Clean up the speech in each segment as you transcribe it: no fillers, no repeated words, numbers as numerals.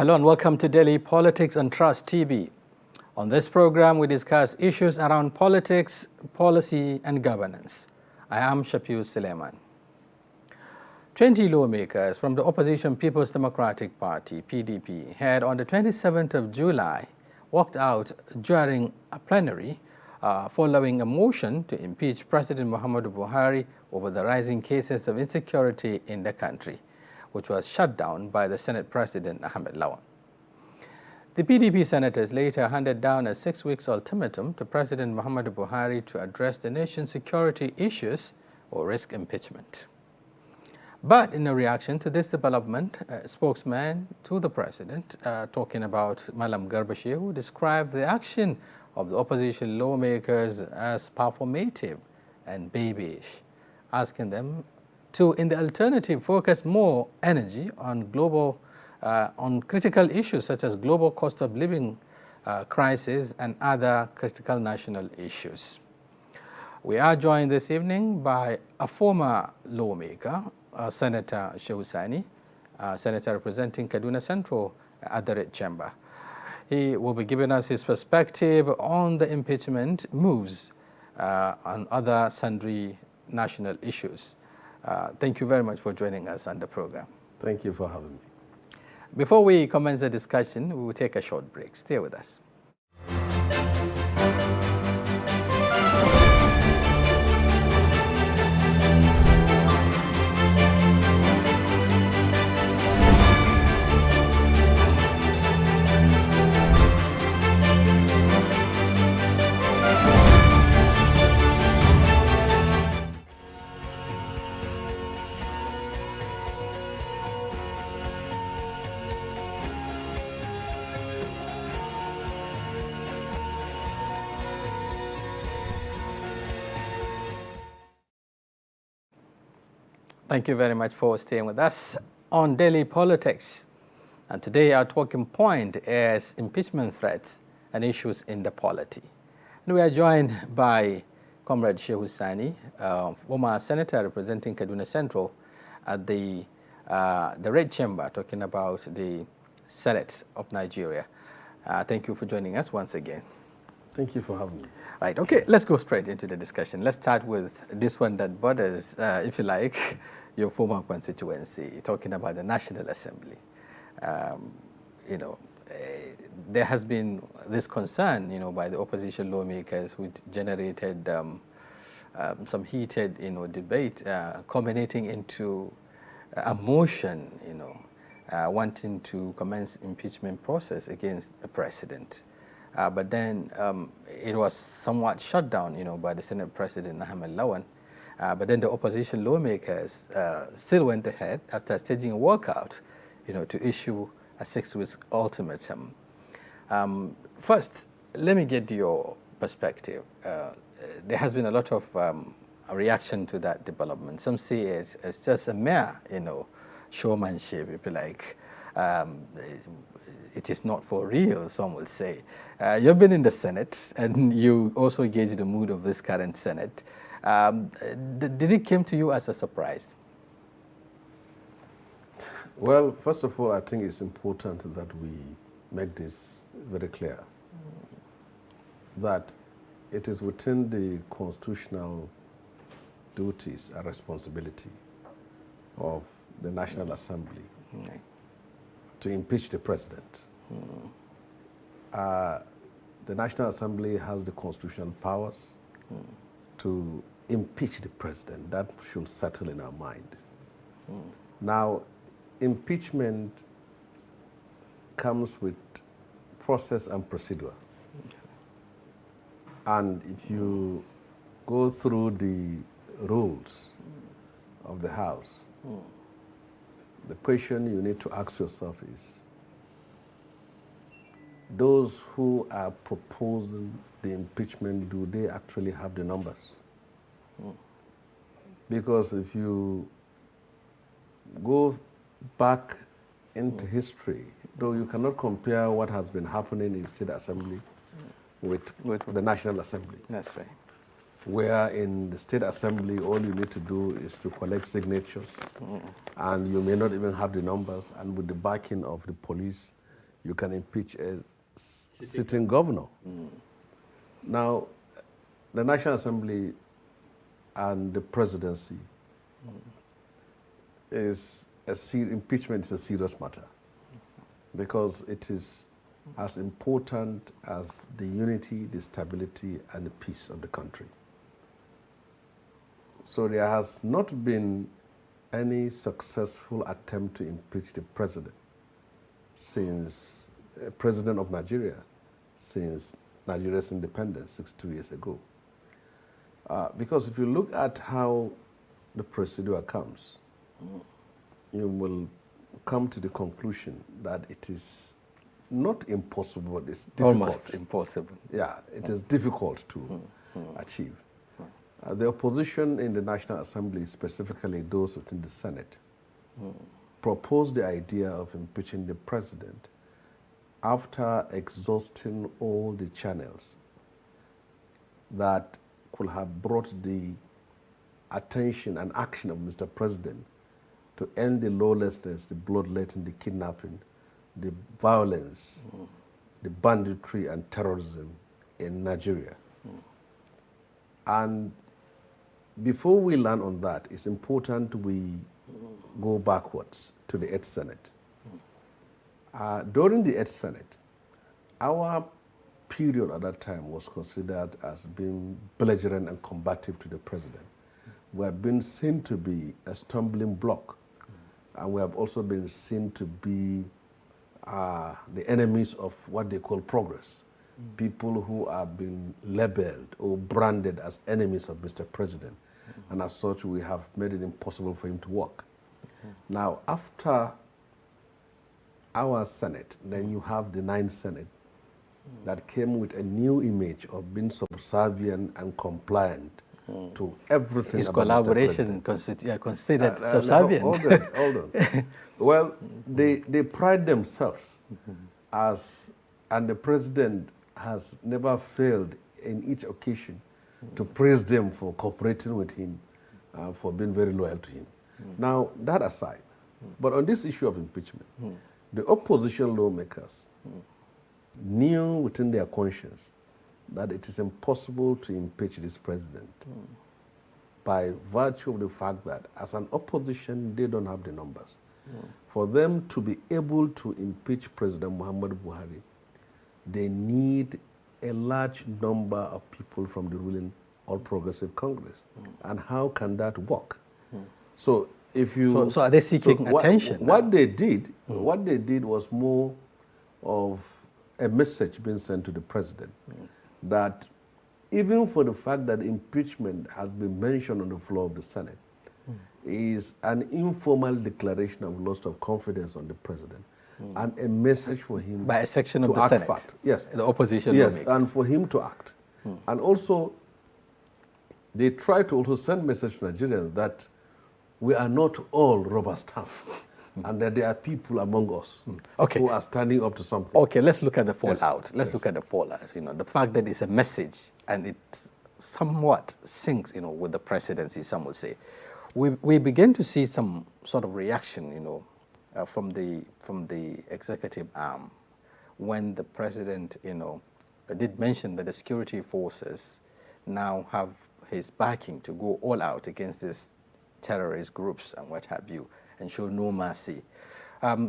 Hello and welcome to Daily Politics on Trust TV. On this program, we discuss issues around politics, policy, and governance. I am Shafiu Suleiman. 20 lawmakers from the opposition People's Democratic Party, PDP, had on the 27th of July walked out during a plenary following a motion to impeach President Muhammadu Buhari over the rising cases of insecurity in the country, which was shut down by the Senate President Ahmed Lawan. The PDP senators later handed down a 6-week ultimatum to President Muhammadu Buhari to address the nation's security issues or risk impeachment. But in a reaction to this development, a spokesman to the president, talking about Malam Garba Shehu, described the action of the opposition lawmakers as performative and babyish, asking them to, in the alternative, focus more energy on on critical issues such as global cost of living crisis and other critical national issues. We are joined this evening by a former lawmaker, Senator Shehu Sani, Senator representing Kaduna Central at the Red Chamber. He will be giving us his perspective on the impeachment moves and other sundry national issues. Thank you very much for joining us on the program. Thank you for having me. Before we commence the discussion, we will take a short break. Stay with us. Thank you very much for staying with us on Daily Politics. And today our talking point is impeachment threats and issues in the polity. And we are joined by Comrade Shehu Sani, former senator representing Kaduna Central at the Red Chamber, talking about the Senate of Nigeria. Thank you for joining us once again. Thank you for having me. Right, okay, let's go straight into the discussion. Let's start with this one that borders, if you like, your former constituency, talking about the National Assembly. There has been this concern, by the opposition lawmakers, which generated some heated, debate, culminating into a motion, wanting to commence impeachment process against the president. But then it was somewhat shut down, by the Senate President Ahmed Lawan. But then the opposition lawmakers still went ahead after staging a walkout, to issue a 6-week ultimatum. First, let me get your perspective. There has been a lot of reaction to that development. Some see it as just a mere, showmanship, if you like. It is not for real, some will say. You've been in the Senate, and you also gauge the mood of this current Senate. Did it come to you as a surprise? Well, first of all, I think it's important that we make this very clear, that it is within the constitutional duties and responsibility of the National Assembly to impeach the president. The National Assembly has the constitutional powers to impeach the president. That should settle in our mind. Now, impeachment comes with process and procedure. And if you go through the rules of the House, the question you need to ask yourself is, those who are proposing the impeachment, do they actually have the numbers? Because if you go back into history, though you cannot compare what has been happening in State Assembly with the National Assembly. That's right. Where in the State Assembly, all you need to do is to collect signatures, and you may not even have the numbers, and with the backing of the police you can impeach a sitting governor. Now, the National Assembly and the presidency impeachment is a serious matter because it is as important as the unity, the stability, and the peace of the country. So there has not been any successful attempt to impeach the president since president of Nigeria since Nigeria's independence 62 years ago. Because if you look at how the procedure comes, you will come to the conclusion that it is not impossible, but it's difficult. Almost impossible. Yeah, it is difficult to achieve. The opposition in the National Assembly, specifically those within the Senate, proposed the idea of impeaching the president after exhausting all the channels that could have brought the attention and action of Mr. President to end the lawlessness, the bloodletting, the kidnapping, the violence, the banditry and terrorism in Nigeria. And before we land on that, it's important we go backwards to the 8th Senate. During the 8th Senate, our period at that time was considered as being belligerent and combative to the president. We have been seen to be a stumbling block, and we have also been seen to be the enemies of what they call progress. People who have been labeled or branded as enemies of Mr. President, and as such we have made it impossible for him to work. Now, after our Senate, then you have the 9th Senate that came with a new image of being subservient and compliant to everything. Is about collaboration considered subservient? Hold on. Well, they pride themselves as, and the president has never failed in each occasion to praise them for cooperating with him, for being very loyal to him. Now, that aside, but on this issue of impeachment, the opposition lawmakers knew within their conscience that it is impossible to impeach this president by virtue of the fact that as an opposition, they don't have the numbers. For them to be able to impeach President Muhammadu Buhari, they need a large number of people from the ruling All Progressive Congress. And how can that work? So if you... So are they seeking attention? What they did was more of a message being sent to the president that even for the fact that impeachment has been mentioned on the floor of the Senate is an informal declaration of loss of confidence on the president and a message for him by a section of the Senate. Fact. Yes. The opposition. Yes, and for him to act. And also, they try to also send message to Nigerians that we are not all rubber stamps. And that there are people among us who are standing up to something. Okay, let's look at the fallout. Let's look at the fallout. You know, the fact that it's a message and it somewhat syncs, with the presidency, some will say. We begin to see some sort of reaction, from the executive arm when the president, did mention that the security forces now have his backing to go all out against these terrorist groups and what have you, and show no mercy.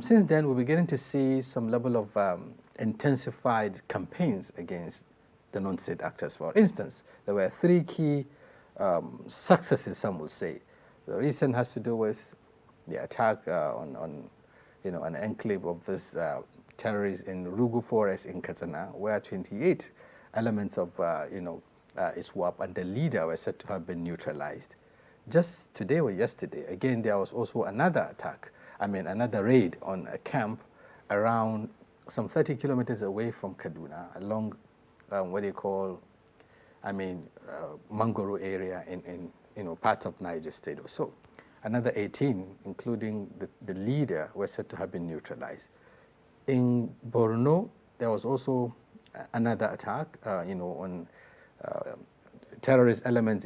Since then, we're beginning to see some level of intensified campaigns against the non-state actors. For instance, there were 3 key successes, some will say. The recent has to do with the attack on an enclave of this terrorists in Rugu Forest in Katsina, where 28 elements of ISWAP and the leader were said to have been neutralized. Just today or yesterday, again, there was also another attack, another raid on a camp around some 30 kilometers away from Kaduna, along what they call, Mangoro area in parts of Niger State or so. Another 18, including the leader, were said to have been neutralized. In Borno, there was also another attack, on terrorist elements,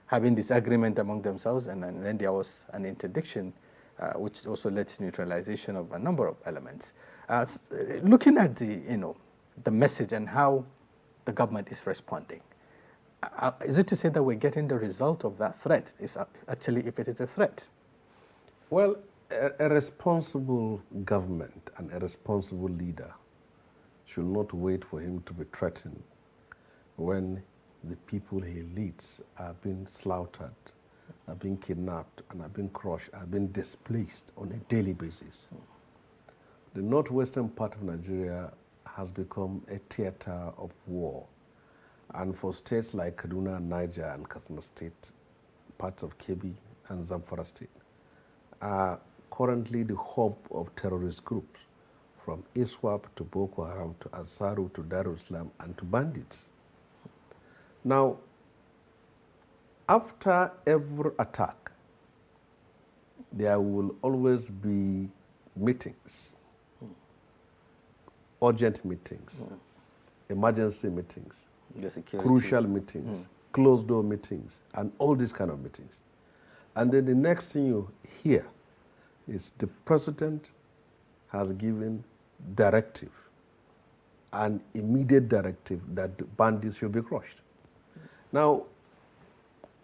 having disagreement among themselves, and then there was an interdiction, which also led to neutralization of a number of elements. Looking at the message and how the government is responding, is it to say that we're getting the result of that threat? Is actually, if it is a threat? Well, a responsible government and a responsible leader should not wait for him to be threatened when the people he leads are being slaughtered, are being kidnapped, and are being crushed, are being displaced on a daily basis. The northwestern part of Nigeria has become a theater of war. And for states like Kaduna, Niger, and Katsina State, parts of Kebbi and Zamfara State are currently the hub of terrorist groups, from ISWAP to Boko Haram to Ansaru to Darul Islam and to bandits. Now, after every attack, there will always be meetings, urgent meetings, emergency meetings, crucial meetings, closed-door meetings, and all these kind of meetings. And then the next thing you hear is the president has given directive, an immediate directive that the bandits should be crushed. Now,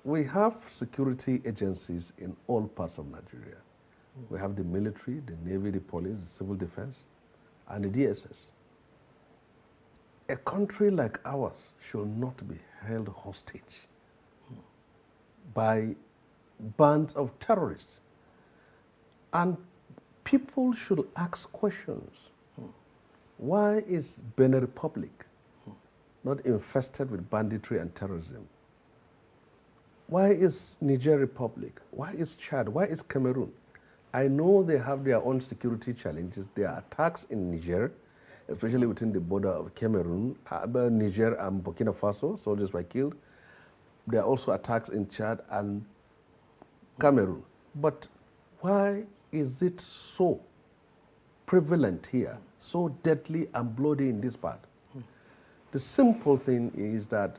we have security agencies in all parts of Nigeria. We have the military, the navy, the police, the civil defense, and the DSS. A country like ours should not be held hostage by bands of terrorists. And people should ask questions. Why is Benin Republic not infested with banditry and terrorism? Why is Niger Republic? Why is Chad? Why is Cameroon? I know they have their own security challenges. There are attacks in Niger, especially within the border of Cameroon, Niger and Burkina Faso, soldiers were killed. There are also attacks in Chad and Cameroon. But why is it so prevalent here, so deadly and bloody in this part? The simple thing is that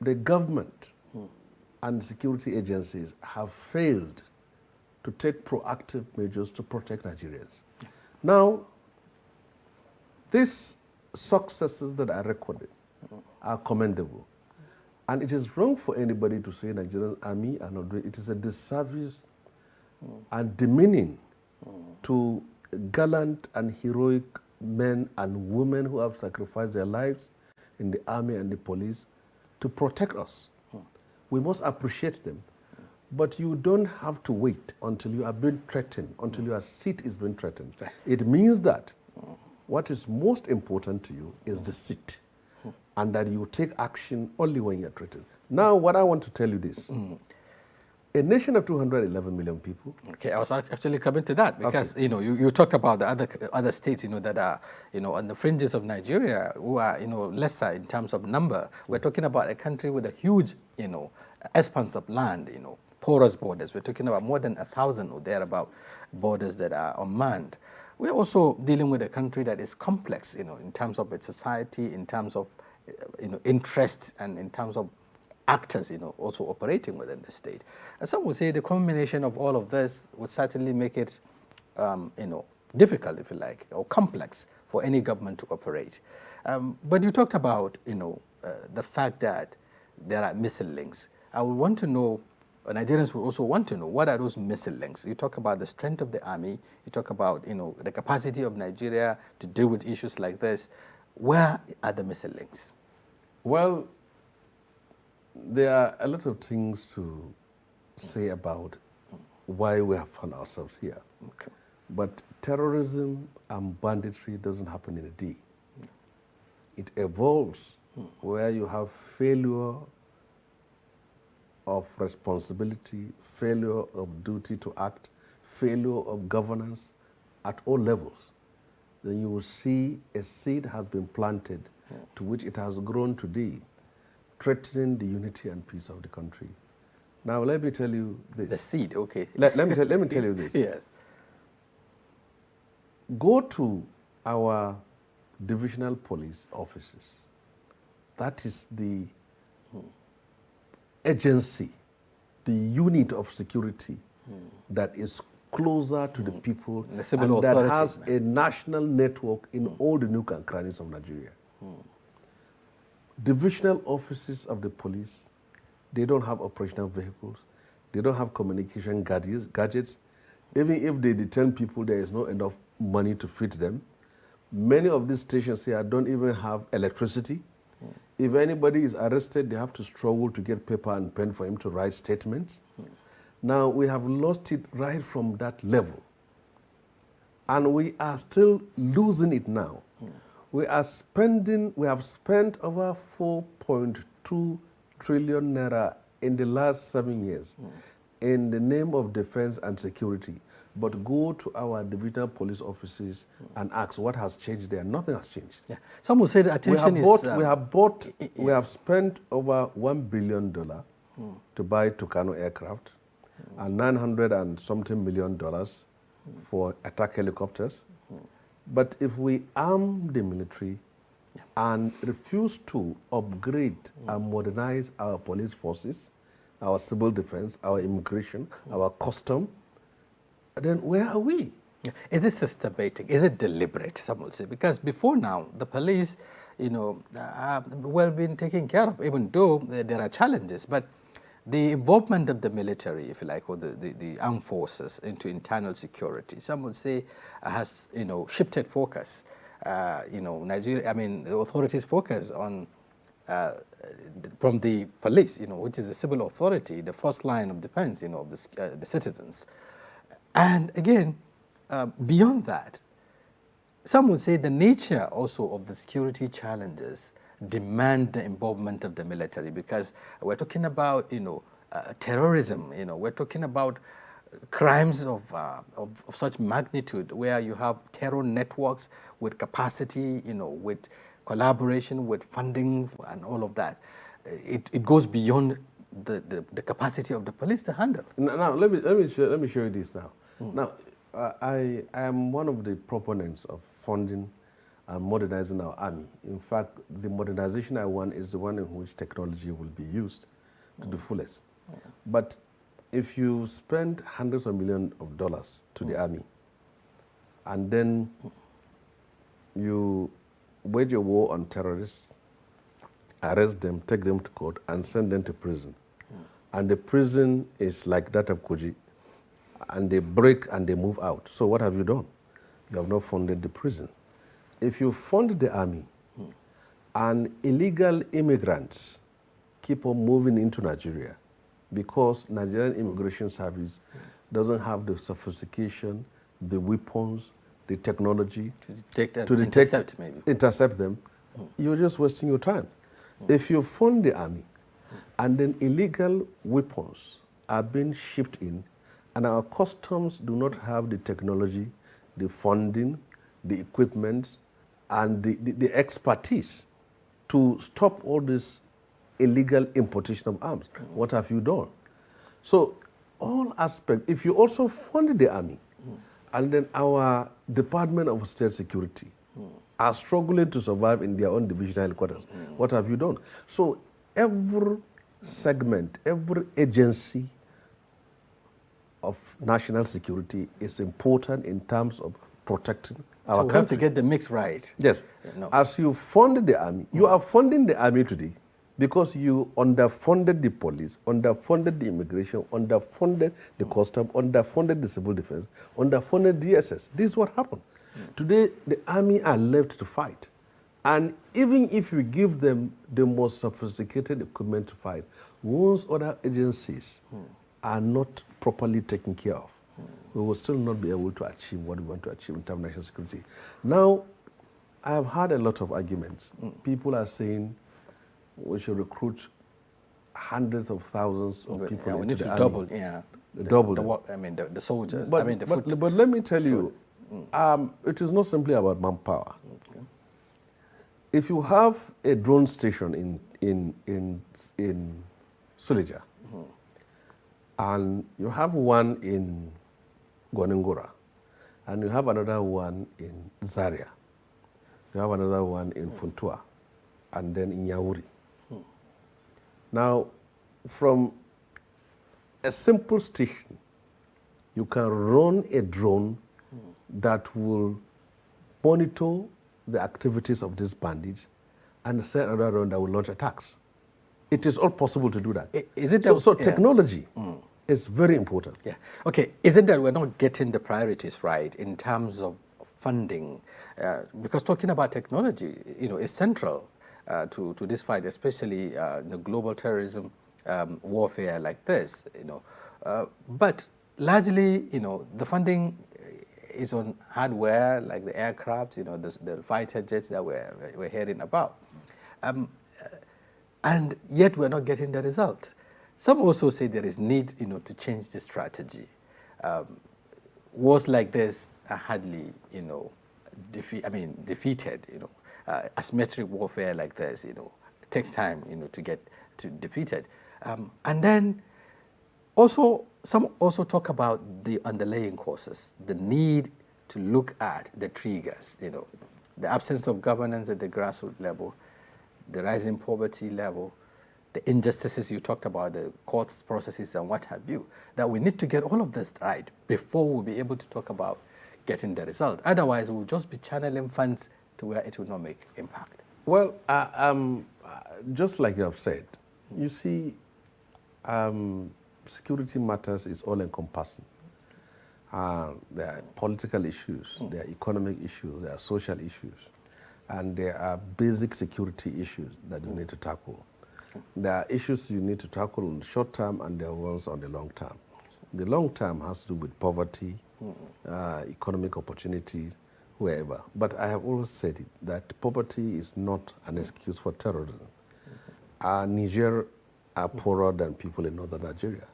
the government and security agencies have failed to take proactive measures to protect Nigerians. Now, these successes that are recorded are commendable. And it is wrong for anybody to say Nigerian army are not doing it. It is a disservice and demeaning to gallant and heroic men and women who have sacrificed their lives in the army and the police to protect us. We must appreciate them. But you don't have to wait until you are being threatened, until your seat is being threatened. It means that what is most important to you is the seat, and that you take action only when you're threatened. Now, what I want to tell you this. A nation of 211 million people. Okay, I was actually coming to that because, okay, you talked about the other states, that are, on the fringes of Nigeria who are, lesser in terms of number. We're talking about a country with a huge, expanse of land, porous borders. We're talking about more than 1,000 or thereabout borders that are unmanned. We're also dealing with a country that is complex, in terms of its society, in terms of, interest, and in terms of actors, also operating within the state. And some would say the combination of all of this would certainly make it, difficult, if you like, or complex for any government to operate. But you talked about, the fact that there are missing links. I would want to know, Nigerians would also want to know, what are those missing links? You talk about the strength of the army. You talk about, the capacity of Nigeria to deal with issues like this. Where are the missing links? Well, there are a lot of things to say about why we have found ourselves here. Okay. But terrorism and banditry doesn't happen in a day. It evolves where you have failure of responsibility, failure of duty to act, failure of governance at all levels. Then you will see a seed has been planted to which it has grown today, threatening the unity and peace of the country. Now, let me tell you this. The seed, okay. Let me tell you this. Yes. Go to our divisional police offices. That is the agency, the unit of security that is closer to the people, the civil and that authorities, has a national network in all the nook and crannies of Nigeria. Divisional offices of the police, they don't have operational vehicles, they don't have communication gadgets. Even if they detain people, there is not enough money to feed them. Many of these stations here don't even have electricity. If anybody is arrested, they have to struggle to get paper and pen for him to write statements. Now, we have lost it right from that level. And we are still losing it now. We have spent over 4.2 trillion naira in the last 7 years in the name of defense and security. But go to our divisional police offices and ask what has changed there. Nothing has changed. Yeah. Some would say the attention we have spent over $1 billion to buy Tucano aircraft and $900 and something million for attack helicopters. But if we arm the military and refuse to upgrade and modernize our police forces, our civil defense, our immigration, our custom, then where are we? Is it systematic? Is it deliberate, some would say? Because before now, the police, have well been taken care of, even though there are challenges. But the involvement of the military, if you like, or the armed forces into internal security, some would say has, shifted focus. Nigeria, the authorities focus on from the police, which is the civil authority, the first line of defense, of the citizens. And again, beyond that, some would say the nature also of the security challenges demand the involvement of the military, because we're talking about, terrorism, we're talking about crimes of such magnitude where you have terror networks with capacity, with collaboration, with funding and all of that. It goes beyond the capacity of the police to handle. Now, let me show you this now. Now, I am one of the proponents of funding and modernizing our army. In fact, the modernization I want is the one in which technology will be used to the fullest. But if you spend hundreds of millions of dollars to the army, and then you wage a war on terrorists, arrest them, take them to court, and send them to prison, and the prison is like that of Koji, and they break and they move out. So what have you done? You have not funded the prison. If you fund the army and illegal immigrants keep on moving into Nigeria because Nigerian Immigration Service doesn't have the sophistication, the weapons, the technology intercept them, you're just wasting your time. If you fund the army and then illegal weapons are being shipped in, and our customs do not have the technology, the funding, the equipment, and the expertise to stop all this illegal importation of arms. What have you done? So all aspects, if you also fund the army, and then our Department of State Security are struggling to survive in their own divisional headquarters, what have you done? So every segment, every agency of national security is important in terms of protecting our country. We have to get the mix right. Yes. As you fund the army, you are funding the army today because you underfunded the police, underfunded the immigration, underfunded the custom, underfunded the civil defense, underfunded DSS. This is what happened. Today, the army are left to fight. And even if you give them the most sophisticated equipment to fight, once other agencies are not properly taken care of, we will still not be able to achieve what we want to achieve in terms of national security. Now, I have had a lot of arguments. People are saying we should recruit hundreds of thousands of people into we need the to army. double, them. The soldiers. But let me tell you, it is not simply about manpower. Okay. If you have a drone station in Suleja, and you have one in Gwanengora, and you have another one in Zaria, you have another one in Funtua, and then in Yauri. Now, from a simple station you can run a drone that will monitor the activities of these bandits and send another drone that will launch attacks. It is all possible to do that. Is it so, that, so technology is very important. Yeah. Okay. Is it that we're not getting the priorities right in terms of funding? Because talking about technology, is central to this fight, especially the global terrorism warfare like this. But largely, the funding is on hardware like the aircraft, the fighter jets that we're hearing about. And yet we're not getting the result. Some also say there is need, to change the strategy. Wars like this are hardly, defeated. Asymmetric warfare like this, takes time, to get to defeated. And then also, some also talk about the underlying causes, the need to look at the triggers, the absence of governance at the grassroots level, the rising poverty level, the injustices you talked about, the courts processes and what have you, that we need to get all of this right before we'll be able to talk about getting the result. Otherwise, we'll just be channeling funds to where it will not make impact. Well, just like you have said, you see, security matters is all-encompassing. There are political issues, there are economic issues, there are social issues, and there are basic security issues that you need to tackle. There are issues you need to tackle in the short term, and there are ones on the long term. The long term has to do with poverty, economic opportunities, wherever. But I have always said it, that poverty is not an excuse for terrorism. Niger are poorer than people in northern Nigeria.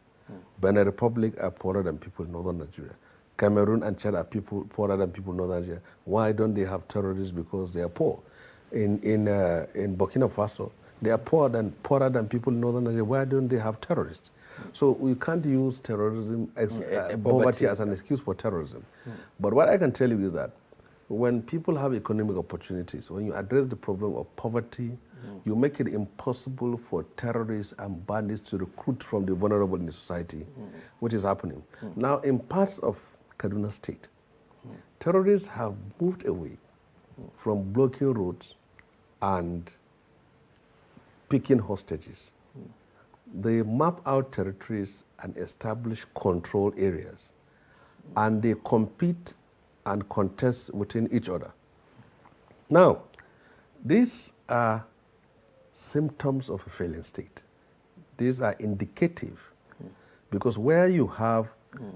Benin Republic are poorer than people in northern Nigeria. Cameroon and Chad are poorer than people in northern Nigeria. Why don't they have terrorists? Because they are poor. In Burkina Faso, they are poorer than people in northern Nigeria. Why don't they have terrorists? So we can't use terrorism, poverty as an excuse for terrorism. But what I can tell you is that when people have economic opportunities, when you address the problem of poverty, you make it impossible for terrorists and bandits to recruit from the vulnerable in the society, which is happening. Now, in parts of Kaduna State, terrorists have moved away from blocking roads and picking hostages. They map out territories and establish control areas, and they compete and contest within each other. Now, these are symptoms of a failing state. These are indicative, because where you have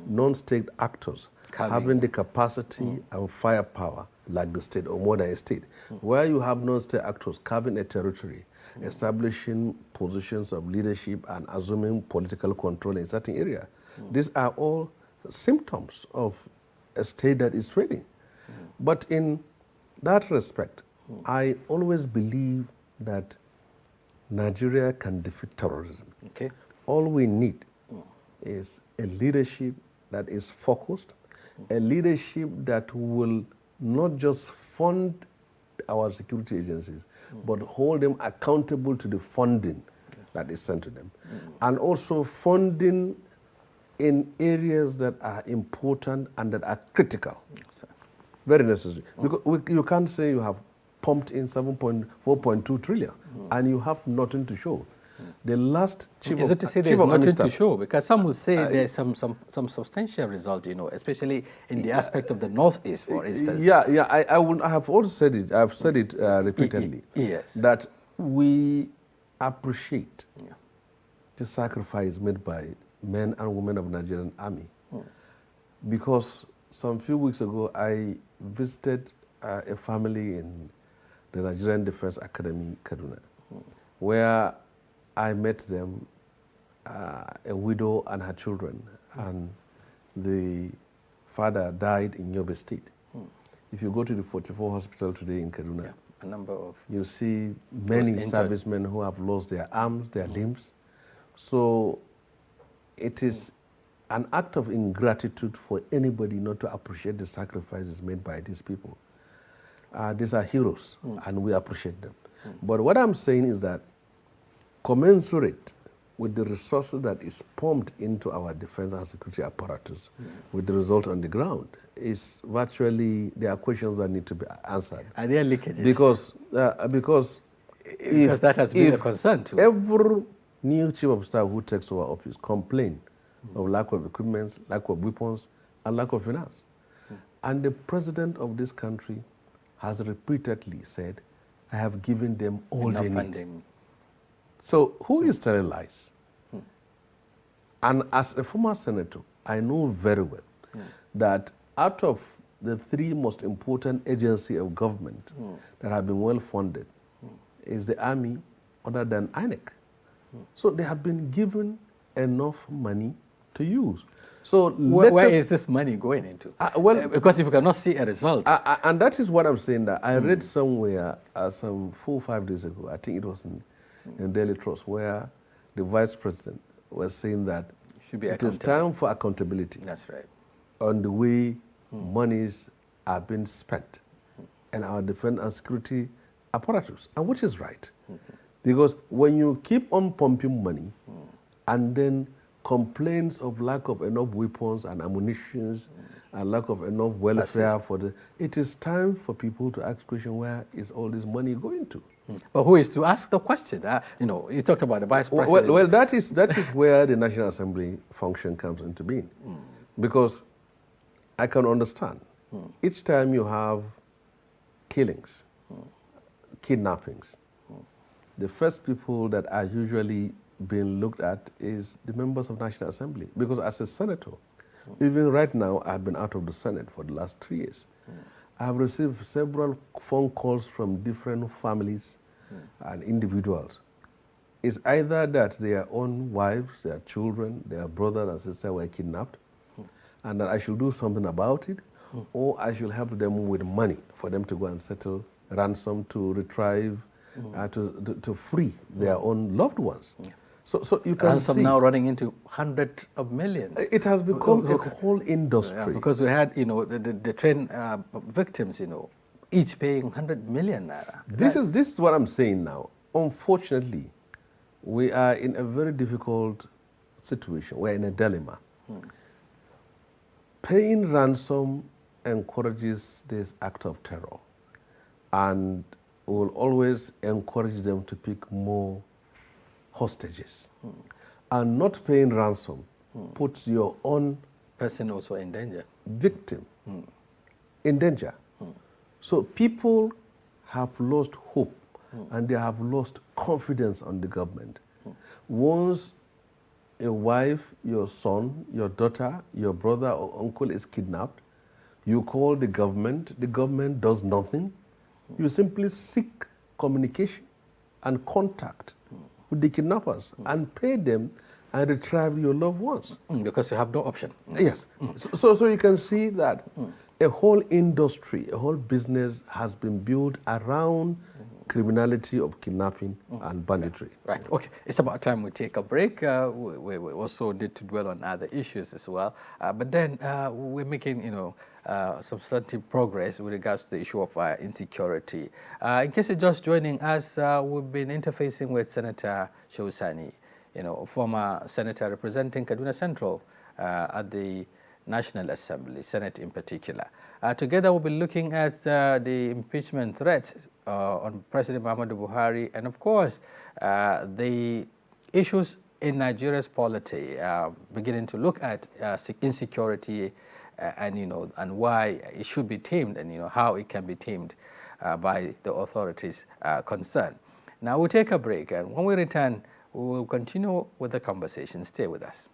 non-state actors having the capacity and firepower like the state or more than a state, where you have non-state actors carving a territory, establishing positions of leadership and assuming political control in a certain area. These are all symptoms of a state that is failing. But in that respect, I always believe that Nigeria can defeat terrorism. Okay. All we need is a leadership that is focused, a leadership that will not just fund our security agencies, but hold them accountable to the funding that is sent to them. And also funding in areas that are important and that are critical. Very necessary. Because you can't say you have pumped in 4.2 trillion and you have nothing to show. The last chief Is it to say there's nothing to show? Because some will say there's some substantial result, especially in the aspect of the Northeast, for instance. I have also said it. I've said it repeatedly. Yes. That we appreciate the sacrifice made by men and women of the Nigerian army. Because some few weeks ago, I visited a family in the Nigerian Defense Academy, Kaduna, where I met them, a widow and her children, and the father died in Yobe State. If you go to the 44 hospital today in Kaduna, a number of you see many servicemen who have lost their arms, their limbs. So it is an act of ingratitude for anybody not to appreciate the sacrifices made by these people. These are heroes, and we appreciate them. But what I'm saying is that commensurate with the resources that is pumped into our defense and security apparatus, with the result on the ground, is virtually, there are questions that need to be answered. Are there leakages? Because that has been a concern too. Every new chief of staff who takes over office complains of lack of equipment, lack of weapons, and lack of finance. And the president of this country has repeatedly said, I have given them all they need. Funding. So who is telling lies? And as a former senator, I know very well that out of the three most important agencies of government that have been well funded is the army, other than INEC. So they have been given enough money to use. So where is this money going into? Well, because if you cannot see a result. And that is what I'm saying. That I read somewhere some 4 or 5 days ago, I think it was in Daily Trust, where the vice president was saying that it is time for accountability. That's right. On the way monies are being spent and our defense and security apparatus, and which is right. Because when you keep on pumping money and then complaints of lack of enough weapons and ammunition and lack of enough welfare it is time for people to ask question, where is all this money going to? But who is to ask the question? You talked about the vice president. Well, that is where the National Assembly function comes into being. Because I can understand, each time you have killings, kidnappings, the first people that are usually being looked at is the members of National Assembly. Because as a senator, even right now, I've been out of the Senate for the last 3 years. I have received several phone calls from different families and individuals. It's either that their own wives, their children, their brothers and sisters were kidnapped, and that I should do something about it, or I should help them with money for them to go and settle ransom to retrieve, to free their own loved ones. So you can ransom see now running into hundreds of millions. It has become a whole industry. Yeah, because we had, the train victims, each paying 100 million naira. This is what I'm saying now. Unfortunately, we are in a very difficult situation. We're in a dilemma. Paying ransom encourages this act of terror and will always encourage them to pick more hostages. And not paying ransom puts your own person also in danger. Victim in danger. So people have lost hope and they have lost confidence on the government. Once a wife, your son, your daughter, your brother or uncle is kidnapped, you call the government does nothing. You simply seek communication and contact with the kidnappers and pay them and retrieve your loved ones. Because you have no option. Yes. So you can see that a whole industry, a whole business has been built around criminality of kidnapping and banditry. Right. Okay. It's about time we take a break. We also need to dwell on other issues as well. But then we're making, substantive progress with regards to the issue of insecurity. In case you're just joining us, we've been interfacing with Senator Shehu Sani, former senator representing Kaduna Central at the National Assembly, Senate in particular. Together we'll be looking at the impeachment threat on President Muhammadu Buhari and, of course, the issues in Nigeria's polity, beginning to look at insecurity and why it should be tamed and, how it can be tamed by the authorities concerned. Now we'll take a break, and when we return, we will continue with the conversation. Stay with us.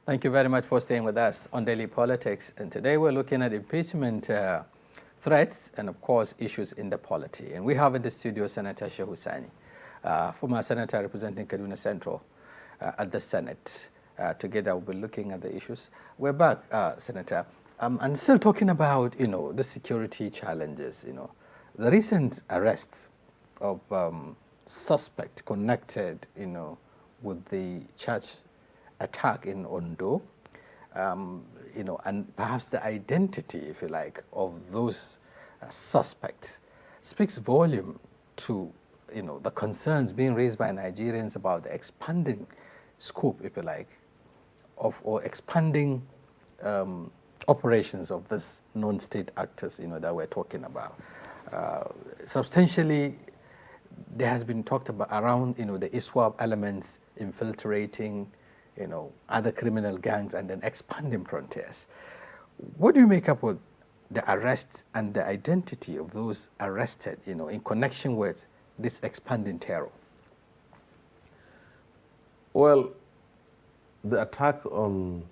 Thank you very much for staying with us on Daily Politics. And today we're looking at impeachment threats and, of course, issues in the polity. And we have in the studio Senator Shehu Hussaini, former senator representing Kaduna Central at the Senate. Together we'll be looking at the issues. We're back, Senator, and still talking about, the security challenges. The recent arrest of suspect connected, with the church attack in Ondo, and perhaps the identity, if you like, of those suspects speaks volume to, the concerns being raised by Nigerians about the expanding scope, if you like, or expanding operations of this non-state actors, that we're talking about. Substantially, there has been talked about around, the ISWAP elements infiltrating, other criminal gangs and then expanding frontiers. What do you make up with the arrest and the identity of those arrested, in connection with this expanding terror? Well, the attack on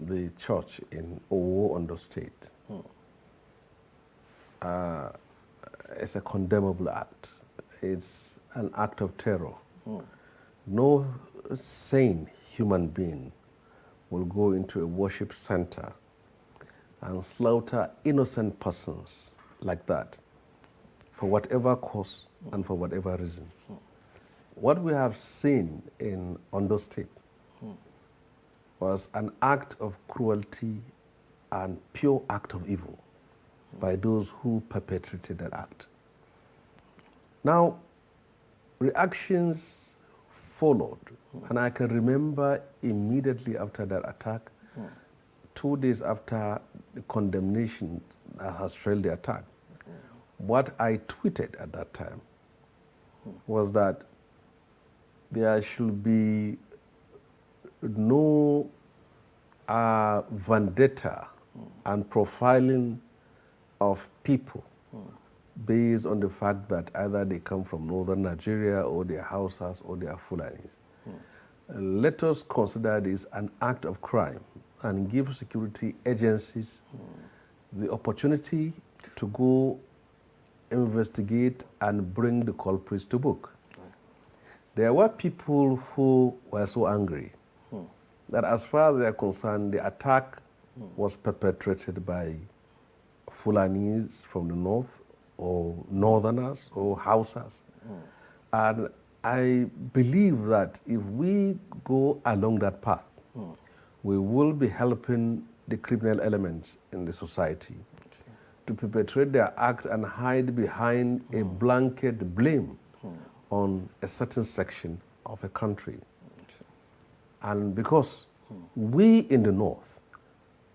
the church in Owo, Ondo State, is a condemnable act. It's an act of terror. No sane human being will go into a worship center and slaughter innocent persons like that for whatever cause and for whatever reason. What we have seen in Ondo State was an act of cruelty and pure act of evil by those who perpetrated that act. Now, reactions followed, and I can remember immediately after that attack, 2 days after the condemnation that has trailed the attack, what I tweeted at that time was that there should be no vendetta and profiling of people based on the fact that either they come from northern Nigeria or they are Hausas or they are Fulanis. Let us consider this an act of crime and give security agencies the opportunity to go investigate and bring the culprits to book. There were people who were so angry that as far as they are concerned, the attack was perpetrated by Fulanis from the north or northerners or Hausas. And I believe that if we go along that path, we will be helping the criminal elements in the society to perpetrate their act and hide behind a blanket blame on a certain section of a country. And because we in the north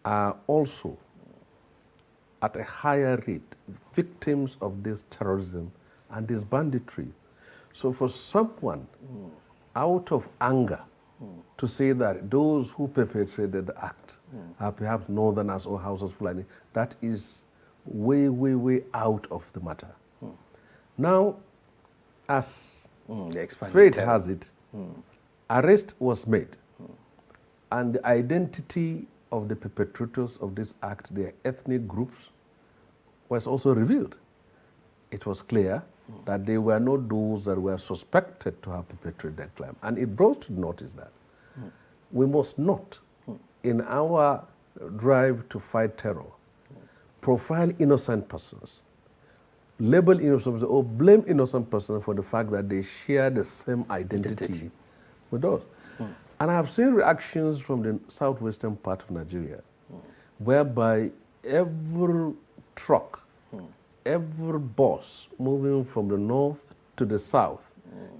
are also at a higher rate victims of this terrorism and this banditry. So for someone out of anger to say that those who perpetrated the act are perhaps northerners or Hausas Fulani, that is way, way, way out of the matter. Now, as fate has it, arrest was made, and the identity of the perpetrators of this act, their ethnic groups, was also revealed. It was clear that they were not those that were suspected to have perpetrated that crime. And it brought to notice that we must not, in our drive to fight terror, profile innocent persons, label innocent persons, or blame innocent persons for the fact that they share the same identity with us. And I have seen reactions from the southwestern part of Nigeria, whereby every truck, every bus moving from the north to the south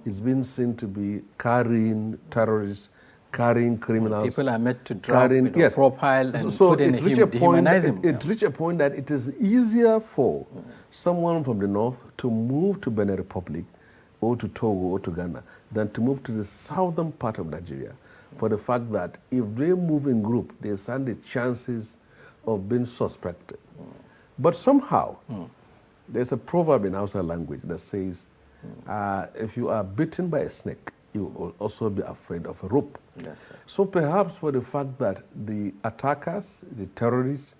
is being seen to be carrying terrorists, carrying criminals. People are meant to drop, profile and put in humanize them. It reached a point that it is easier for someone from the north to move to Benin Republic or to Togo or to Ghana than to move to the southern part of Nigeria, for the fact that if they move in group, they stand the chances of being suspected. But somehow, there's a proverb in Hausa language that says, if you are bitten by a snake, you will also be afraid of a rope. Yes, sir. So perhaps for the fact that the attackers, the terrorists,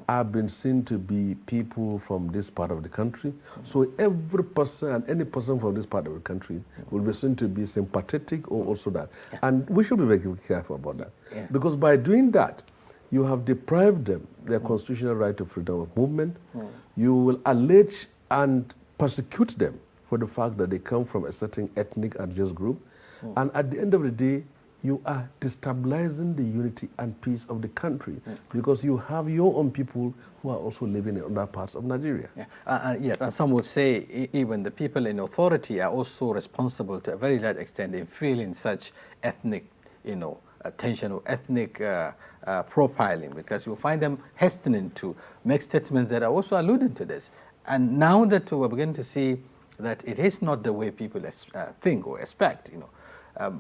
have been seen to be people from this part of the country. So every person and any person from this part of the country will be seen to be sympathetic or also that. Yeah. And we should be very careful about that. Yeah. Because by doing that, you have deprived them their constitutional right to freedom of movement. You will allege and persecute them for the fact that they come from a certain ethnic and religious group. And at the end of the day, you are destabilizing the unity and peace of the country because you have your own people who are also living in other parts of Nigeria. Yeah. Yes, and some would say even the people in authority are also responsible to a very large extent in fueling such ethnic, tension or ethnic profiling, because you find them hastening to make statements that are also alluding to this. And now that we're beginning to see that it is not the way people think or expect,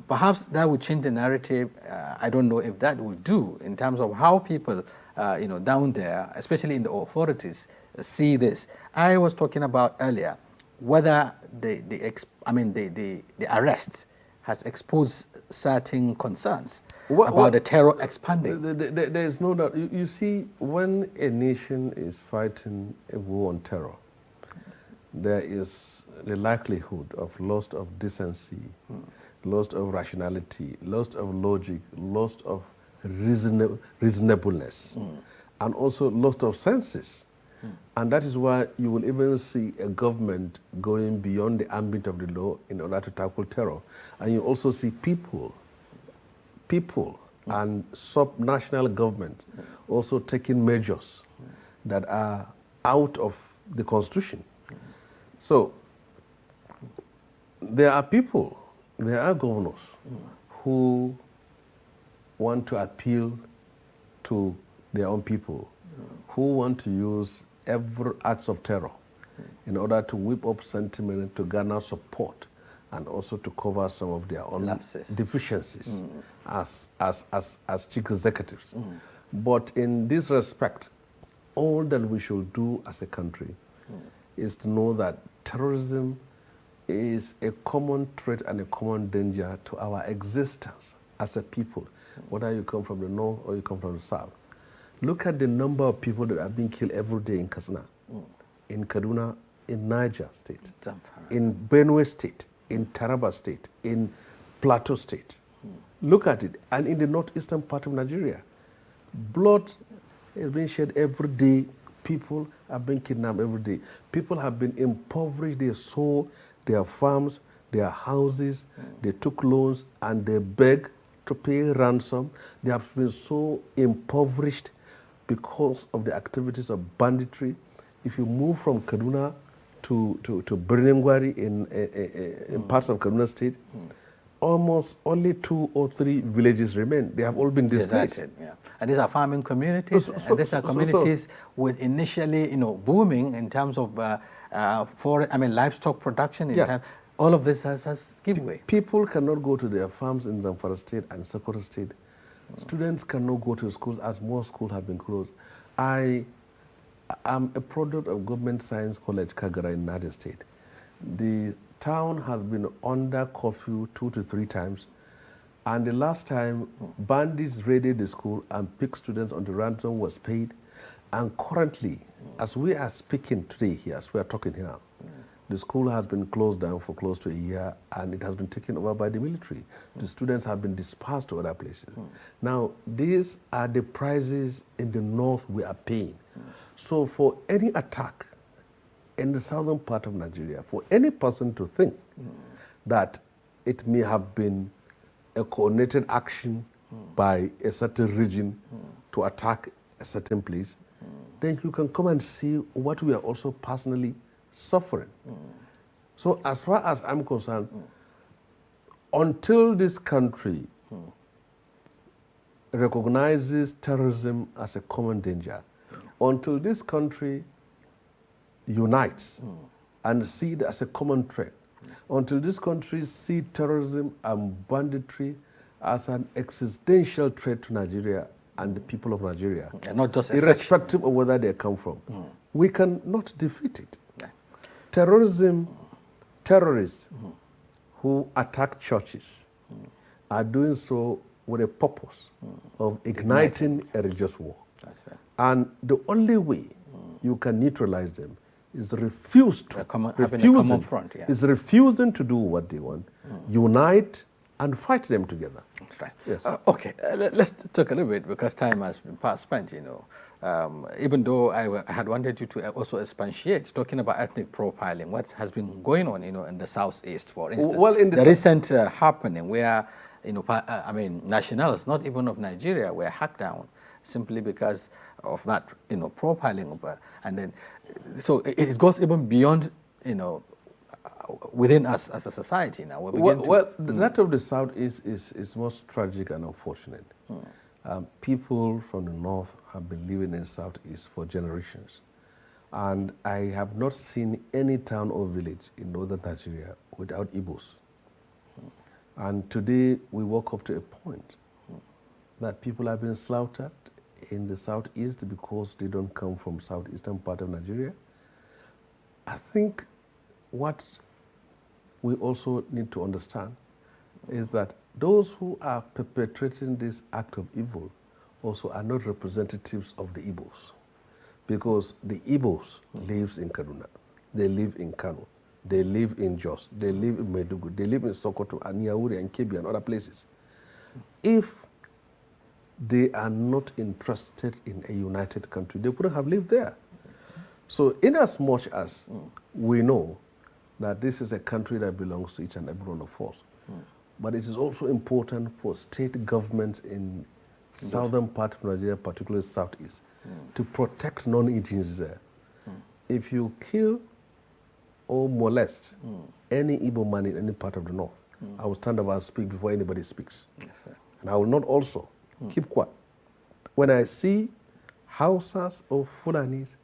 perhaps that would change the narrative. I don't know if that will do in terms of how people, down there, especially in the authorities, see this. I was talking about earlier whether the arrest has exposed certain concerns about the terror expanding. There is no doubt. You see, when a nation is fighting a war on terror, there is the likelihood of loss of decency, loss of rationality, loss of logic, loss of reasonableness, and also loss of senses. And that is why you will even see a government going beyond the ambit of the law in order to tackle terror. And you also see people and sub-national government also taking measures that are out of the Constitution. So there are people, there are governors who want to appeal to their own people, who want to use every act of terror in order to whip up sentiment, to garner support, and also to cover some of their own deficiencies as chief executives. But in this respect, all that we should do as a country is to know that terrorism is a common threat and a common danger to our existence as a people, whether you come from the north or you come from the south. Look at the number of people that are being killed every day in Katsina, in Kaduna, in Niger State, in Benue State, in Taraba State, in Plateau State. Look at it. And in the northeastern part of Nigeria, blood is being shed every day. People are being kidnapped every day. People have been impoverished. They sold their farms, their houses, they took loans, and they beg to pay ransom. They have been so impoverished because of the activities of banditry. If you move from Kaduna to Birningwari in parts of Kaduna State, almost only 2 or 3 villages remain. They have all been displaced. Yeah. And these are farming communities. And these are communities with initially, booming in terms of livestock production. All of this has given way. People cannot go to their farms in Zamfara State and Sokoto State. Students cannot go to schools as more schools have been closed. I am a product of Government Science College, Kagara in Niger State. The town has been under curfew 2 to 3 times. And the last time, bandits raided the school and picked students on the ransom was paid. And currently, as we are speaking today here, as we are talking here, the school has been closed down for close to a year, and it has been taken over by the military. The students have been dispersed to other places. Now, these are the prices in the north we are paying. So for any attack in the southern part of Nigeria, for any person to think that it may have been a coordinated action by a certain region to attack a certain place, then you can come and see what we are also personally suffering. So as far as I'm concerned, until this country recognizes terrorism as a common danger, until this country unites and see it as a common threat, until this country see terrorism and banditry as an existential threat to Nigeria and the people of Nigeria, and not just irrespective of whether they come from, we cannot defeat it. Terrorism, terrorists who attack churches are doing so with a purpose of igniting a religious war. That's fair. And the only way you can neutralize them is refusing is refusing to do what they want, unite and fight them together. That's right. Yes. Okay, let's talk a little bit because time has been past spent, even though I had wanted you to also expatiate, talking about ethnic profiling, what has been going on, in the Southeast, for instance. Well, in the recent happening where, nationals, not even of Nigeria, were hacked down simply because of that, profiling. And then, so it goes even beyond, within us as a society now. That of the Southeast is most tragic and unfortunate. People from the North have been living in the Southeast for generations. And I have not seen any town or village in northern Nigeria without Igbos. And today we woke up to a point that people have been slaughtered in the Southeast because they don't come from southeastern part of Nigeria. I think what we also need to understand is that those who are perpetrating this act of evil also are not representatives of the Igbos, because the Igbos lives in Kaduna, they live in Kano, they live in Jos, they live in Maiduguri, they live in Sokoto and Yauri and Kebbi and other places. If they are not interested in a united country, they couldn't have lived there. So in as much as we know that this is a country that belongs to each and every one of us, but it is also important for state governments in southern part of Nigeria, particularly southeast, to protect non-Indians there. If you kill or molest any Igbo man in any part of the north, I will stand up and speak before anybody speaks. And I will not also keep quiet. When I see Hausas or Fulanis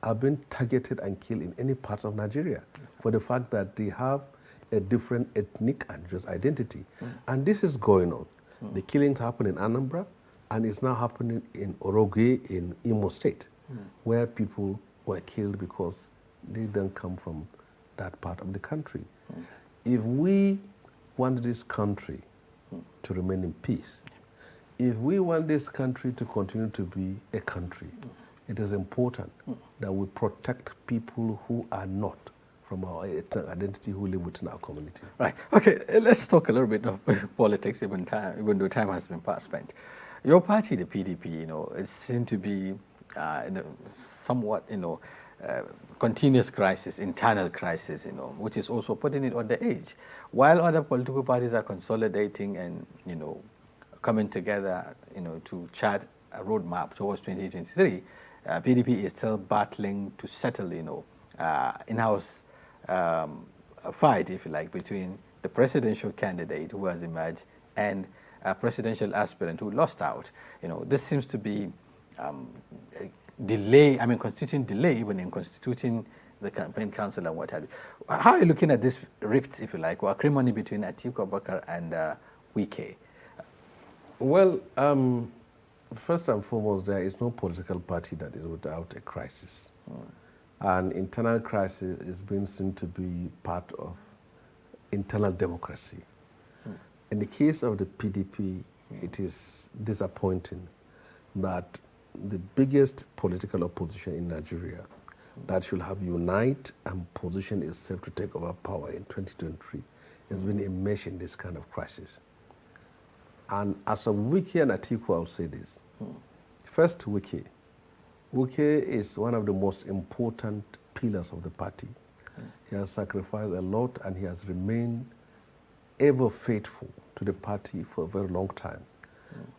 are being targeted and killed in any parts of Nigeria for the fact that they have a different ethnic and just identity. And this is going on. The killings happen in Anambra, and it's now happening in Oroge in Imo State, where people were killed because they don't come from that part of the country. If we want this country to remain in peace, if we want this country to continue to be a country, it is important that we protect people who are not from our identity, who live within our community. Right. Okay, let's talk a little bit of politics, even though time has been past spent. Your party, the PDP, it seemed to be in a somewhat, continuous crisis, internal crisis, which is also putting it on the edge. While other political parties are consolidating and, coming together, to chart a roadmap towards 2023, PDP is still battling to settle, in-house fight, if you like, between the presidential candidate who has emerged and a presidential aspirant who lost out. This seems to be constituting delay even in constituting the campaign council and what have you. How are you looking at this rift, if you like, or acrimony between Atiku Abubakar and Wike? Well, first and foremost, there is no political party that is without a crisis. And internal crisis is being seen to be part of internal democracy. In the case of the PDP, it is disappointing that the biggest political opposition in Nigeria that should have unite and position itself to take over power in 2023 has been enmeshed in this kind of crisis. And as a Wike and Atiku, I'll say this. First, Wike. Wike is one of the most important pillars of the party. He has sacrificed a lot and he has remained ever faithful to the party for a very long time.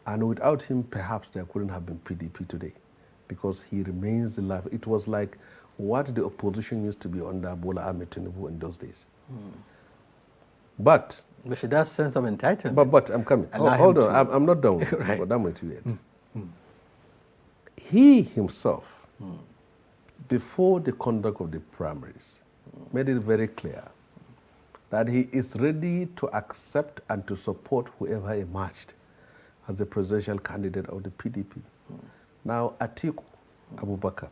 And without him, perhaps there couldn't have been PDP today, because he remains alive. It was like what the opposition used to be under Bola Ahmed Tinubu in those days. But she does sense of entitlement. But I'm coming. Hold on, I'm not done with right. I'm done with you yet. He himself, before the conduct of the primaries, made it very clear that he is ready to accept and to support whoever emerged as the presidential candidate of the PDP. Now, Atiku Abubakar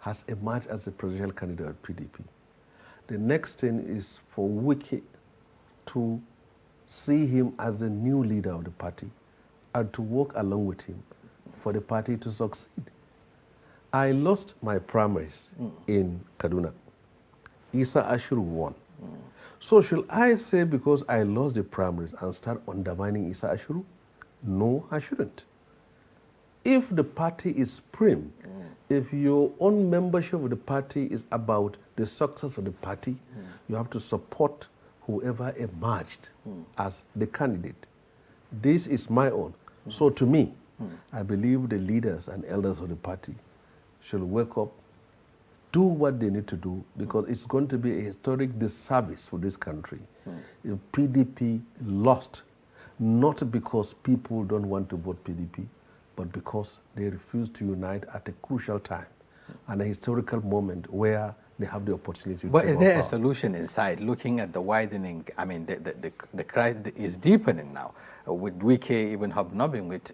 has emerged as the presidential candidate of PDP. The next thing is for Wike to see him as the new leader of the party and to work along with him for the party to succeed. I lost my primaries in Kaduna. Isa Ashuru won. So should I say because I lost the primaries and start undermining Isa Ashuru? No, I shouldn't. If the party is prim, if your own membership of the party is about the success of the party, you have to support whoever emerged as the candidate. This is my own. So to me, I believe the leaders and elders of the party should wake up, do what they need to do, because it's going to be a historic disservice for this country if PDP lost, not because people don't want to vote PDP, but because they refuse to unite at a crucial time and a historical moment where they have the opportunity to But is there power. a solution inside, looking at the widening, I mean, the crisis is deepening now, with Wike even hobnobbing with,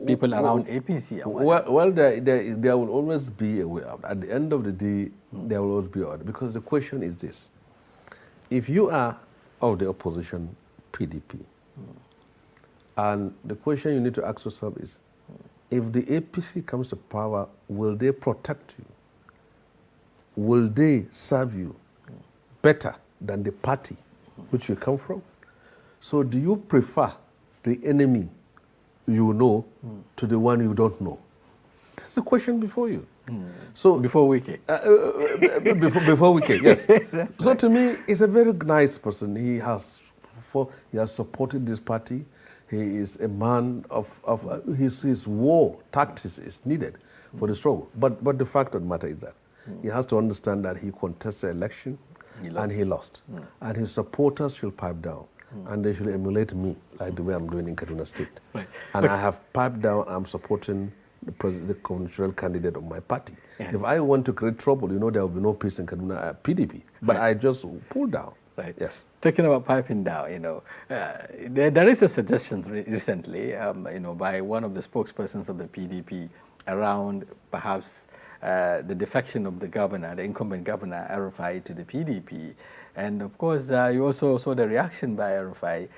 people around APC? And Well, there will always be a way out. At the end of the day, there will always be a way out. Because the question is this. If you are of the opposition, PDP, and the question you need to ask yourself is, if the APC comes to power, will they protect you? Will they serve you better than the party which you come from? So do you prefer the enemy you know to the one you don't know? That's the question before you. So before Wike. before Wike, yes. So right. to me, he's a very nice person. He has supported this party. He is a man of his war tactics is needed for the struggle. But the fact of the matter is that he has to understand that he contested the election and he lost. And his supporters should pipe down. And they should emulate me, like the way I'm doing in Kaduna State. Right. And I have piped down, I'm supporting the conventional candidate of my party. Yeah. If I want to create trouble, there will be no peace in Kaduna, PDP. But I just pull down. Right. Yes. Talking about piping down, there is a suggestion recently, by one of the spokespersons of the PDP around perhaps the defection of the governor, the incumbent governor, RFI, to the PDP. And of course, you also saw the reaction by RFI.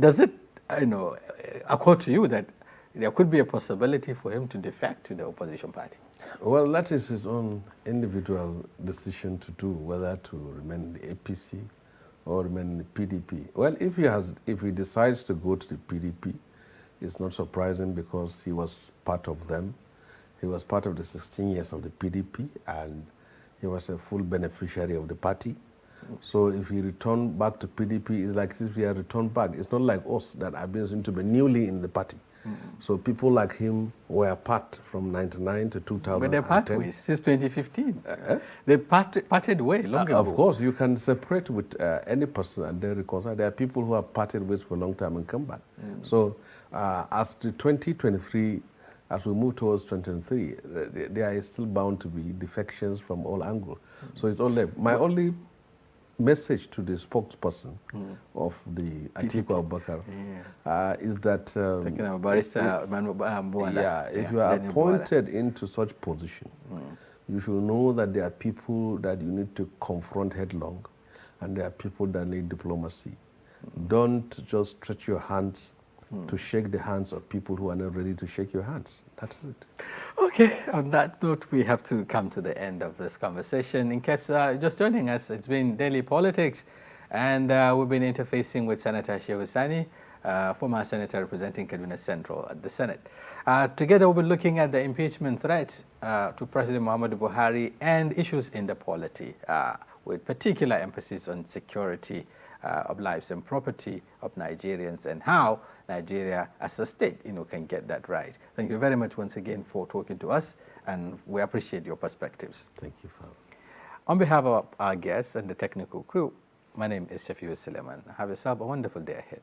Does it, occur to you that there could be a possibility for him to defect to the opposition party? Well, that is his own individual decision to do, whether to remain in the APC or remain in the PDP. Well, if he decides to go to the PDP, it's not surprising because he was part of them. He was part of the 16 years of the PDP, and he was a full beneficiary of the party. So if he returned back to PDP, it's like if he had returned back. It's not like us that have been to be newly in the party. So people like him were part from 99 to 2010. But they're part ways since 2015. They parted way long ago. Of course, you can separate with any person and then reconcile. There are people who have parted ways for a long time and come back. So as the 2023, as we move towards 2023, there is still bound to be defections from all angles. So it's only my only message to the spokesperson of the Atiku Abubakar is that talking about Barrister if you are appointed into such position, you should know that there are people that you need to confront headlong, and there are people that need diplomacy. Don't just stretch your hands to shake the hands of people who are not ready to shake your hands. That's it. Okay, on that note, we have to come to the end of this conversation. In case just joining us, it's been Daily Politics, and we've been interfacing with Senator Shehu Sani, former senator representing Kaduna Central at the Senate. Together, we'll be looking at the impeachment threat to President Muhammadu Buhari and issues in the polity, with particular emphasis on security of lives and property of Nigerians and how Nigeria as a state, can get that right. Thank you very much once again for talking to us, and we appreciate your perspectives. Thank you, Father. On behalf of our guests and the technical crew, my name is Shafiu Suleiman. Have yourself a wonderful day ahead.